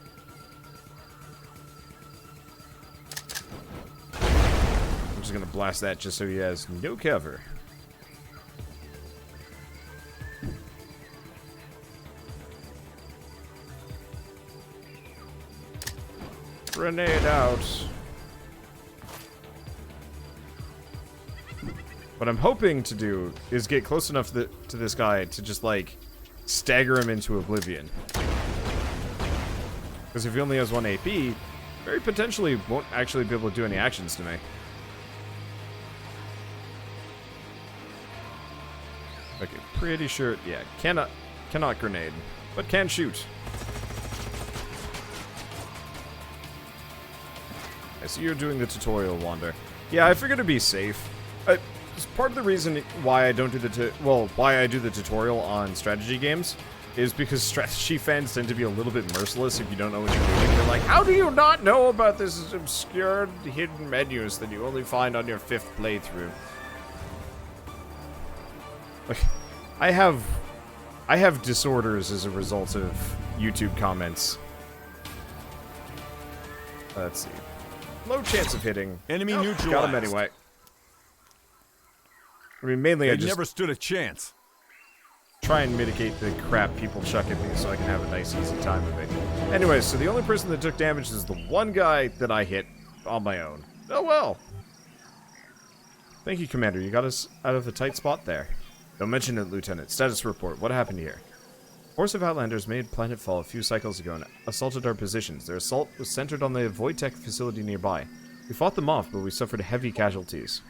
I'm just gonna blast that just so he has no cover. Grenade out. What I'm hoping to do is get close enough to this guy to just, like, stagger him into oblivion. Because if he only has 1 AP, very potentially won't actually be able to do any actions to me. Okay, pretty sure, yeah, cannot grenade, but can shoot. I see you're doing the tutorial, Wander. Yeah, I figured it'd be safe. It's part of the reason why I don't do why I do the tutorial on strategy games is because strategy fans tend to be a little bit merciless if you don't know what you're doing. They're like, how do you not know about this obscure hidden menus that you only find on your 5th playthrough? Like, I have disorders as a result of YouTube comments. Let's see. Low chance of hitting.
Enemy neutralized.
Got him anyway. I mean, mainly I
They
just
never stood a chance.
try and mitigate the crap people chuck at me so I can have a nice, easy time of it. Anyway, so the only person that took damage is the one guy that I hit on my own. Oh well. Thank you, Commander. You got us out of a tight spot there. Don't mention it, Lieutenant. Status report. What happened here? Force of Outlanders made Planetfall a few cycles ago and assaulted our positions. Their assault was centered on the Voidtech facility nearby. We fought them off, but we suffered heavy casualties.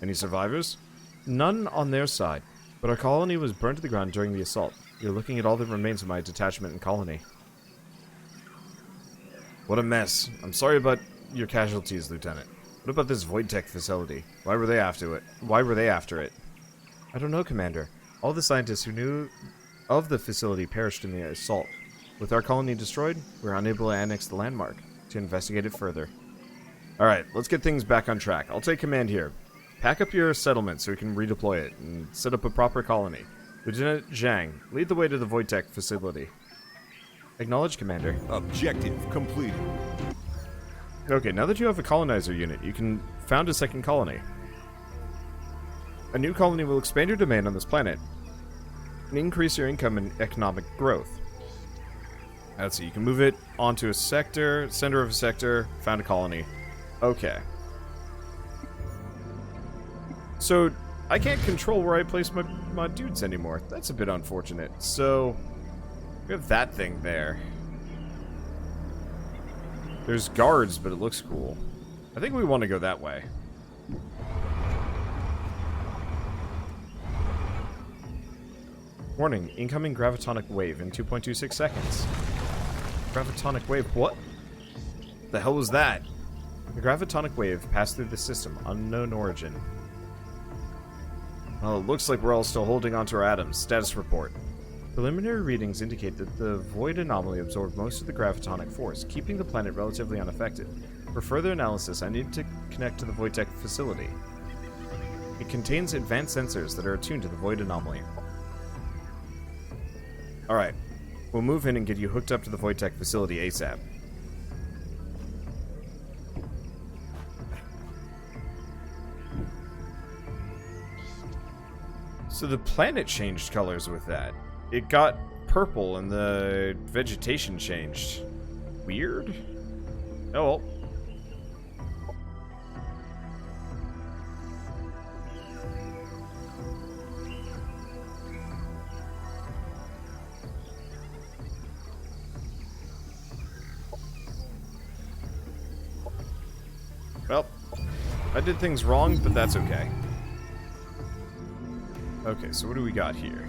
Any survivors? None on their side, but our colony was burned to the ground during the assault. You're looking at all that remains of my detachment and colony. What a mess. I'm sorry about your casualties, Lieutenant. What about this Voidtech facility? Why were they after it? I don't know, Commander. All the scientists who knew of the facility perished in the assault. With our colony destroyed, we're unable to annex the landmark to investigate it further. Alright, let's get things back on track. I'll take command here. Pack up your settlement so we can redeploy it and set up a proper colony. Lieutenant Zhang, lead the way to the Voidtech facility. Acknowledge, Commander.
Objective completed.
Okay, now that you have a colonizer unit, you can found a second colony. A new colony will expand your domain on this planet and increase your income and economic growth. Let's see, you can move it onto a sector, center of a sector, found a colony. Okay. So, I can't control where I place my dudes anymore. That's a bit unfortunate. So, we have that thing there. There's guards, but it looks cool. I think we want to go that way. Warning, incoming gravitonic wave in 2.26 seconds. Gravitonic wave, what? The hell was that? The gravitonic wave passed through the system, unknown origin. Well, it looks like we're all still holding onto our atoms. Status report. Preliminary readings indicate that the void anomaly absorbed most of the gravitonic force, keeping the planet relatively unaffected. For further analysis, I need to connect to the Voidtech facility. It contains advanced sensors that are attuned to the void anomaly. Alright, we'll move in and get you hooked up to the Voidtech facility ASAP. So the planet changed colors with that. It got purple and the vegetation changed. Weird? Oh well. Well, I did things wrong, but that's okay. Okay, so what do we got here?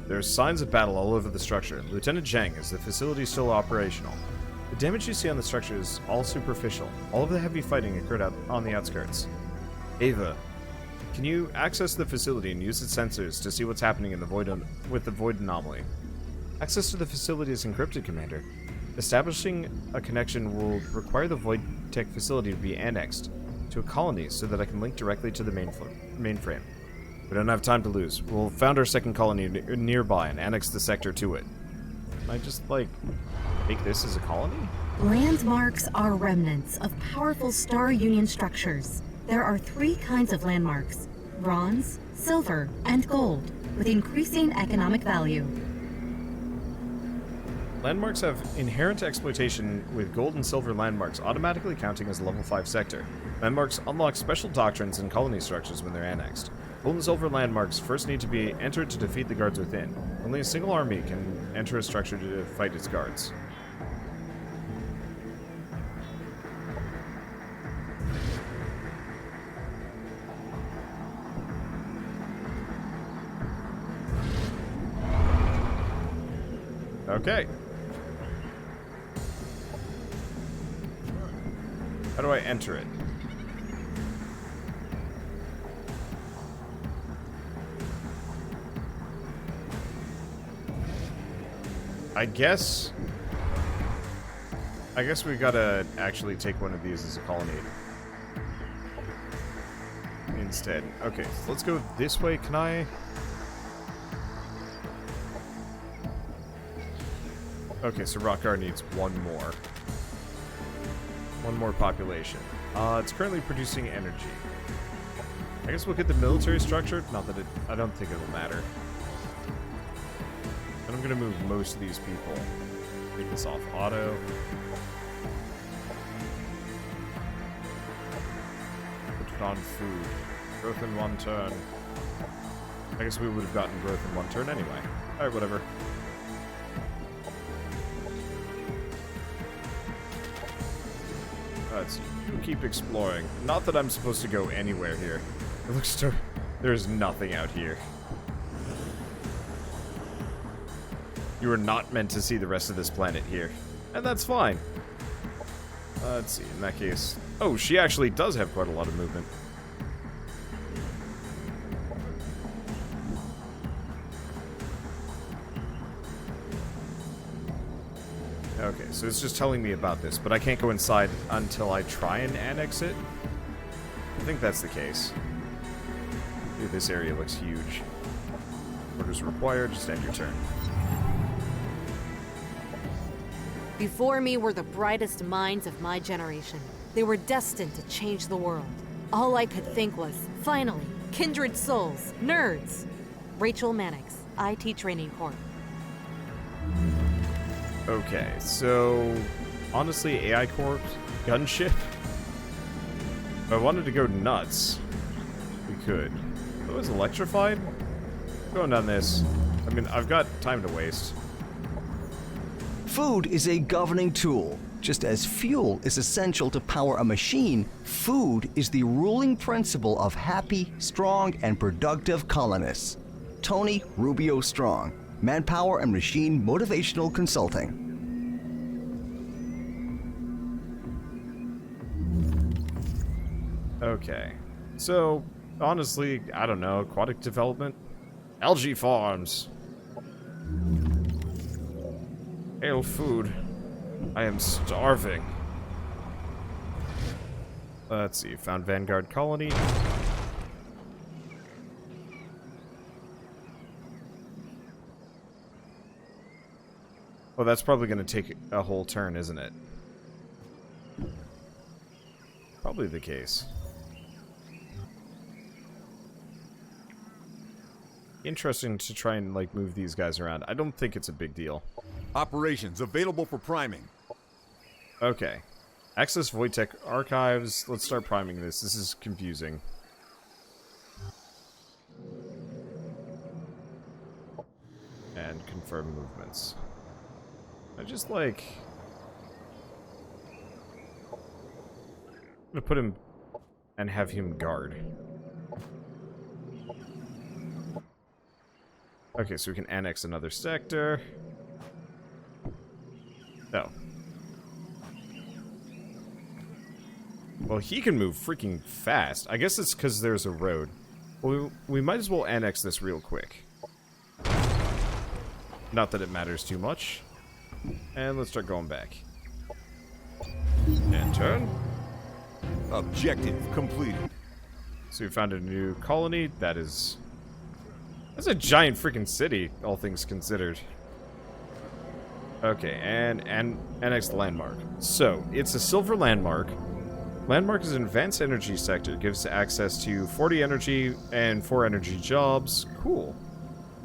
There's signs of battle all over the structure. Lieutenant Zhang, is the facility still operational? The damage you see on the structure is all superficial. All of the heavy fighting occurred out on the outskirts. Ava, can you access the facility and use its sensors to see what's happening in the with the void anomaly? Access to the facility is encrypted, Commander. Establishing a connection will require the Voidtech facility to be annexed to a colony so that I can link directly to the mainframe. We don't have time to lose. We'll found our second colony nearby and annex the sector to it. Can I just, like, make this as a colony?
Landmarks are remnants of powerful Star Union structures. There are 3 kinds of landmarks: bronze, silver, and gold. with increasing economic value.
Landmarks have inherent exploitation, with gold and silver landmarks automatically counting as a level 5 sector. Landmarks unlock special doctrines and colony structures when they're annexed. Gold and silver landmarks first need to be entered to defeat the guards within. Only a single army can enter a structure to fight its guards. Okay. How do I enter it? I guess we gotta actually take one of these as a colony instead. Okay, so let's go this way. Can I? Okay, so Rockar needs one more. One more population. It's currently producing energy. I guess we'll get the military structure. Not that I don't think it'll matter. And I'm gonna move most of these people. Take this off auto. Put it on food. Growth in 1 turn. I guess we would have gotten growth in 1 turn anyway. Alright, whatever. Let's see. You keep exploring. Not that I'm supposed to go anywhere here. It looks to... There's nothing out here. You are not meant to see the rest of this planet here. And that's fine. Let's see. In that case... Oh, she actually does have quite a lot of movement. Okay, so it's just telling me about this, but I can't go inside until I try and annex it. I think that's the case. Dude, this area looks huge. Orders required, just end your turn.
Before me were the brightest minds of my generation. They were destined to change the world. All I could think was, finally, kindred souls, nerds. Rachel Mannix, IT Training Corps.
Okay, so honestly, AI Corps, gunship. If I wanted to go nuts, we could. If it was electrified, going down this. I mean, I've got time to waste.
Food is a governing tool. Just as fuel is essential to power a machine, food is the ruling principle of happy, strong, and productive colonists. Tony Rubio Strong, Manpower and Machine Motivational Consulting.
Okay, so honestly, I don't know, aquatic development? Algae farms. Hail food. I am starving. Let's see, found Vanguard colony. Oh, that's probably going to take a whole turn, isn't it? Probably the case. Interesting to try and, like, move these guys around. I don't think it's a big deal.
Operations available for priming.
Okay. Access Voidtech archives. Let's start priming this. This is confusing. And confirm movements. I just, like... I'm gonna put him and have him guard. Okay, so we can annex another sector. Oh. Well, he can move freaking fast. I guess it's because there's a road. Well, we might as well annex this real quick. Not that it matters too much. And let's start going back. And turn.
Objective completed.
So we found a new colony. That's a giant freaking city, all things considered. Okay, and annex the landmark. So, it's a silver landmark. Landmark is an advanced energy sector. Gives access to 40 energy and 4 energy jobs. Cool.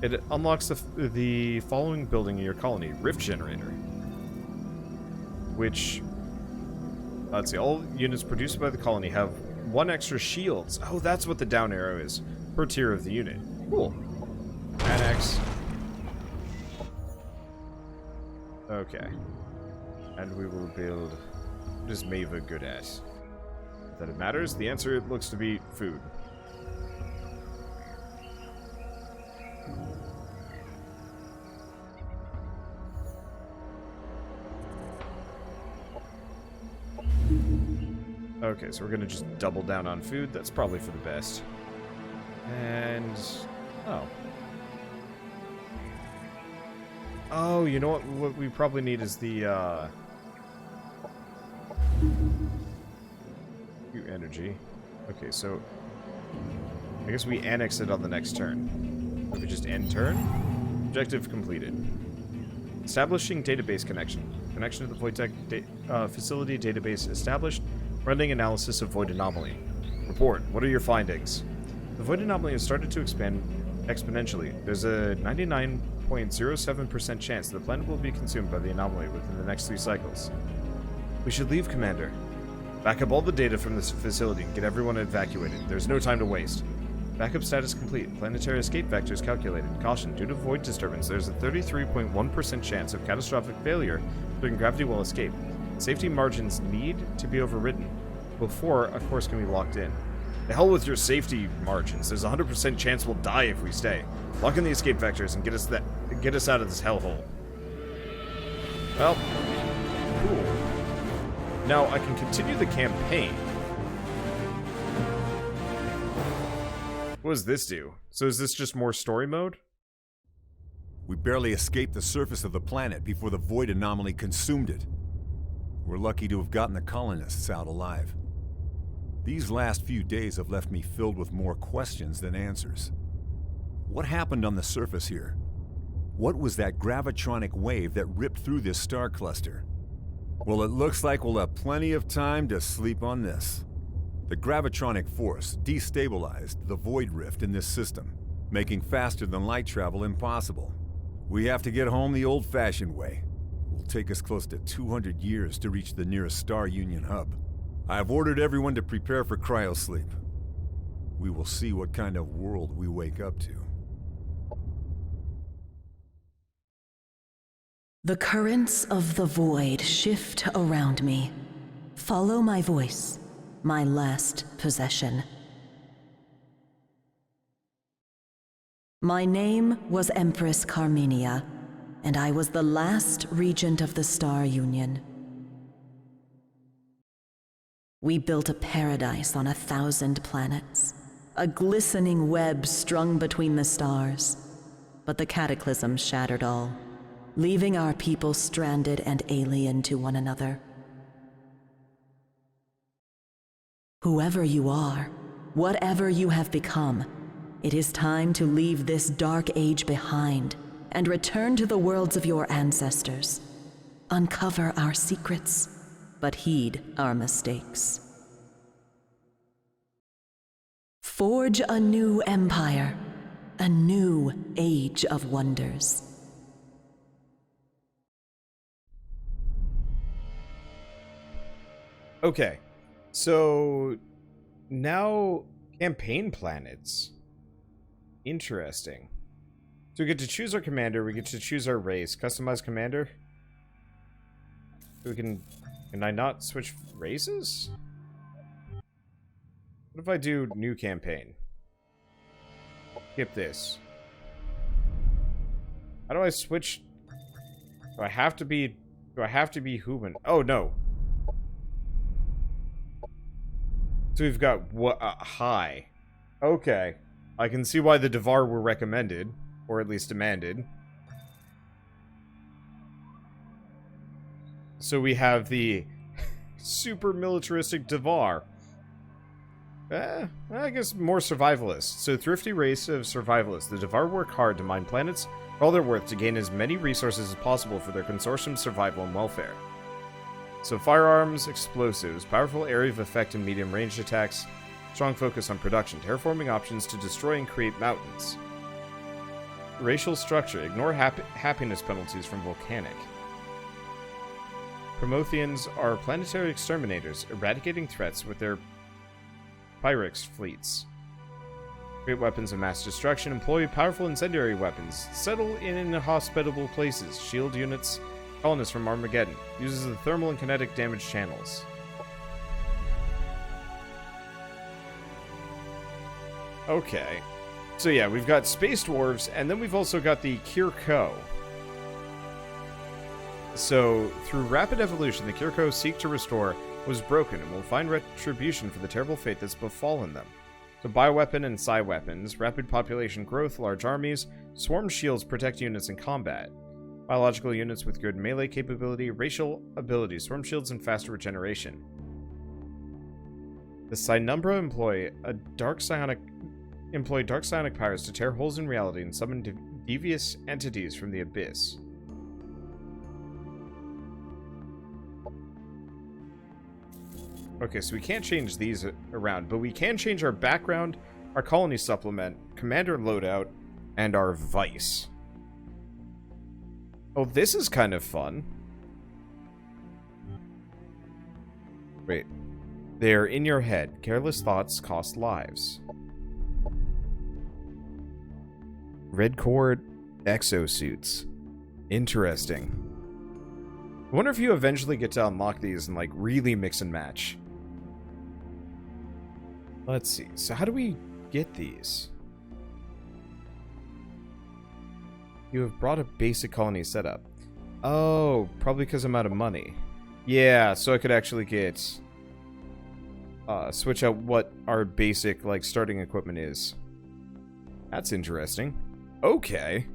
It unlocks the following building in your colony, Rift Generator. Which, let's see, all units produced by the colony have 1 extra shields. Oh, that's what the down arrow is, per tier of the unit. Cool. Annex. Okay. And we will build... What is Mava good at? That it matters? The answer looks to be food. Okay, so we're gonna just double down on food. That's probably for the best. And... oh. Oh, you know what we probably need is the, energy. Okay, so... I guess we annex it on the next turn. If we just end turn? Objective completed. Establishing database connection. Connection to the Voidtech facility database established. Running analysis of void anomaly. Report. What are your findings? The void anomaly has started to expand exponentially. There's a 99.07% chance the planet will be consumed by the anomaly within the next 3 cycles. We should leave, Commander. Back up all the data from this facility and get everyone evacuated. There's no time to waste. Backup status complete. Planetary escape vectors calculated. Caution. Due to void disturbance, there's a 33.1% chance of catastrophic failure during gravity well escape. Safety margins need to be overridden before a course can be locked in. The hell with your safety margins. There's a 100% chance we'll die if we stay. Lock in the escape vectors and get us out of this hellhole. Well, cool. Now I can continue the campaign. What does this do? So is this just more story mode?
We barely escaped the surface of the planet before the void anomaly consumed it. We're lucky to have gotten the colonists out alive. These last few days have left me filled with more questions than answers. What happened on the surface here? What was that gravitronic wave that ripped through this star cluster? Well, it looks like we'll have plenty of time to sleep on this. The gravitronic force destabilized the void rift in this system, making faster than light travel impossible. We have to get home the old-fashioned way. It'll take us close to 200 years to reach the nearest Star Union hub. I have ordered everyone to prepare for cryosleep. We will see what kind of world we wake up to.
The currents of the void shift around me. Follow my voice, my last possession. My name was Empress Carmenia, and I was the last regent of the Star Union. We built a paradise on 1,000 planets, a glistening web strung between the stars. But the cataclysm shattered all, leaving our people stranded and alien to one another. Whoever you are, whatever you have become, it is time to leave this dark age behind and return to the worlds of your ancestors. Uncover our secrets, but heed our mistakes. Forge a new empire, a new age of wonders.
Okay, so now campaign planets. Interesting. So we get to choose our commander, we get to choose our race. Customize commander. We can I not switch races? What if I do new campaign? Skip this. How do I switch? Do I have to be human? Oh no. So we've got what high. Okay. I can see why the Devar were recommended, or at least demanded. So we have the super militaristic Devar. I guess more survivalist. So thrifty race of survivalists. The Devar work hard to mine planets for all they're worth to gain as many resources as possible for their consortium's survival and welfare. So firearms, explosives, powerful area of effect and medium range attacks, strong focus on production, terraforming options to destroy and create mountains. racial structure. Ignore happiness penalties from volcanic. Prometheans are planetary exterminators, eradicating threats with their Pyrex fleets. Create weapons of mass destruction, employ powerful incendiary weapons, settle in inhospitable places, shield units, colonists from Armageddon, uses the thermal and kinetic damage channels. Okay. So yeah, we've got space dwarves, and then we've also got the Kirko. So, through rapid evolution, the Kirko seek to restore what was broken and will find retribution for the terrible fate that's befallen them. So bioweapon and psi weapons, rapid population growth, large armies, swarm shields protect units in combat, biological units with good melee capability, racial abilities, swarm shields, and faster regeneration. The Cynumbra employ dark psionic powers to tear holes in reality and summon devious entities from the abyss. Okay, so we can't change these around, but we can change our background, our colony supplement, commander loadout, and our vice. Oh, this is kind of fun. Wait. They're in your head. Careless thoughts cost lives. Red cord exosuits. Interesting. I wonder if you eventually get to unlock these and, like, really mix and match. Let's see. So how do we get these? You have brought a basic colony setup. Oh, probably because I'm out of money. Yeah, so I could actually get... switch out what our basic, like, starting equipment is. That's interesting. Okay.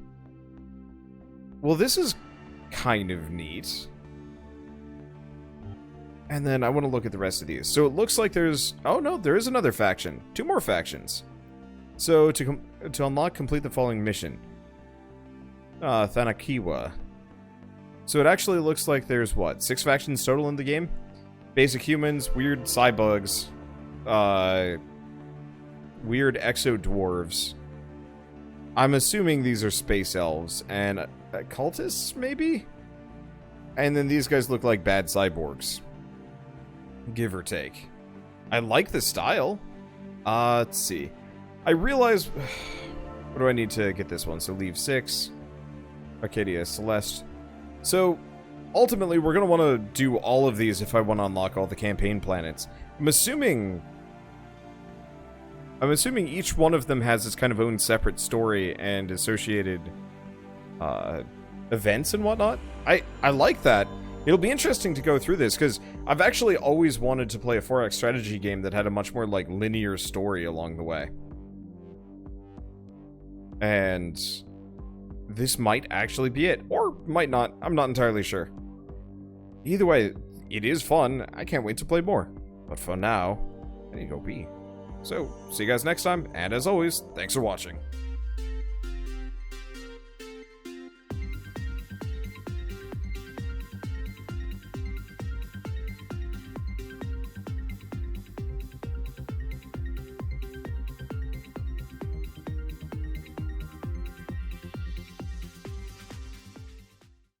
Well, this is kind of neat. And then I want to look at the rest of these. So it looks like there's... Oh, no, there is another faction. 2 more factions. So to unlock, complete the following mission. Thanakiwa. So it actually looks like there's, what, 6 factions total in the game? Basic humans, weird cybugs, weird exo-dwarves. I'm assuming these are space elves, and cultists, maybe? And then these guys look like bad cyborgs. Give or take. I like the style. Let's see. I realize... What do I need to get this one? So leave 6. Arcadia Celeste. So, ultimately, we're going to want to do all of these if I want to unlock all the campaign planets. I'm assuming each one of them has its kind of own separate story and associated events and whatnot. I like that. It'll be interesting to go through this, because I've actually always wanted to play a 4X strategy game that had a much more, like, linear story along the way. And this might actually be it, or might not. I'm not entirely sure. Either way, it is fun. I can't wait to play more. But for now, I need to go pee. So, see you guys next time, and as always, thanks for watching.